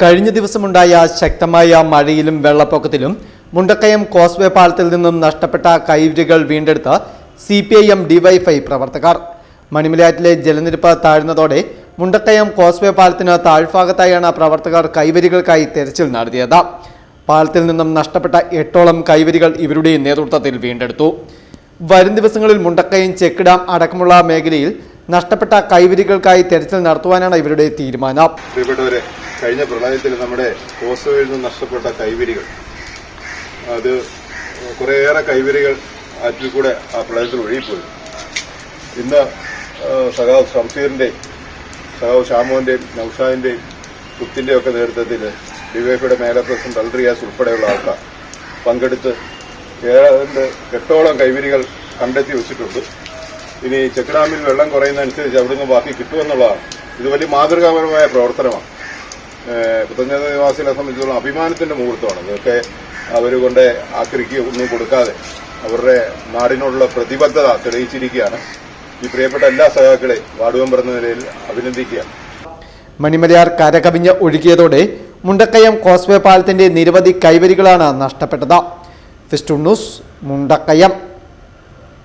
കഴിഞ്ഞ ദിവസമുണ്ടായ ശക്തമായ മഴയിലും വെള്ളപ്പൊക്കത്തിലും മുണ്ടക്കയം കോസ്വേ പാലത്തിൽ നിന്നും നഷ്ടപ്പെട്ട കൈവരികൾ വീണ്ടെടുത്ത CPIM ഡിവൈഎഫ്ഐ പ്രവർത്തകർ. മണിമലയാറ്റിലെ ജലനിരപ്പ് താഴ്ന്നതോടെ മുണ്ടക്കയം കോസ്വേ പാലത്തിന് താഴ്ഭാഗത്തായാണ് പ്രവർത്തകർ കൈവരികൾക്കായി തെരച്ചിൽ നടത്തിയത്. പാലത്തിൽ നിന്നും നഷ്ടപ്പെട്ട 8ഓളം കൈവരികൾ ഇവരുടെ നേതൃത്വത്തിൽ വീണ്ടെടുത്തു. വരും ദിവസങ്ങളിൽ മുണ്ടക്കയം ചെക്ക് ഡാം അടക്കമുള്ള മേഖലയിൽ നഷ്ടപ്പെട്ട കൈവരികൾക്കായി തെരച്ചിൽ നടത്തുവാനാണ് ഇവരുടെ തീരുമാനം. പ്രിയപ്പെട്ടവരെ, കഴിഞ്ഞ പ്രളയത്തിൽ നമ്മുടെ കോസ്വേയിൽ നിന്ന് നഷ്ടപ്പെട്ട കൈവരികൾ, അത് കുറേയേറെ കൈവരികൾ ആറ്റിൽ കൂടെ ആ പ്രളയത്തിൽ ഒഴുകിപ്പോയി. ഇന്ന് സഖാവ് ഷംസീറിന്റെയും സഖാവ് ഷാമോന്റെയും നൌഷാദിന്റെയും കുത്തിന്റെയും ഒക്കെ നേതൃത്വത്തിൽ ഡിവൈഎഫ്ഐയുടെ മേഖലാ പ്രസിഡന്റ് അൽറിയാസ് ഉൾപ്പെടെയുള്ള ആൾക്കാർ പങ്കെടുത്ത് 8ഓളം കൈവരികൾ കണ്ടെത്തി വെച്ചിട്ടുണ്ട്. ഇനി ചെക്ക് ഡാമിൽ വെള്ളം കുറയുന്നതനുസരിച്ച് അവിടുന്ന് ബാക്കി കിട്ടുമെന്നുള്ളതാണ്. ഇത് വലിയ മാതൃകാപരമായ പ്രവർത്തനമാണ്. പുത്തഞ്ചേരി നിവാസികളെ സംബന്ധിച്ചിടത്തോളം അഭിമാനത്തിന്റെ മുഹൂർത്തമാണ്. ഇതൊക്കെ അവരുകൊണ്ട് ആക്രിക്ക് ഒന്നും കൊടുക്കാതെ അവരുടെ നാടിനോടുള്ള പ്രതിബദ്ധത തെളിയിച്ചിരിക്കുകയാണ്. ഈ പ്രിയപ്പെട്ട എല്ലാ സഖാക്കളെയും വാർഡ് മെമ്പർ എന്ന നിലയിൽ അഭിനന്ദിക്കുകയാണ്. മണിമലയാർ കരകവിഞ്ഞ് ഒഴുകിയതോടെ മുണ്ടക്കയം കോസ്വേ പാലത്തിന്റെ നിരവധി കൈവരികളാണ് നഷ്ടപ്പെട്ടത്. ഫിസ്റ്റൂൺ ന്യൂസ്, മുണ്ടക്കയം.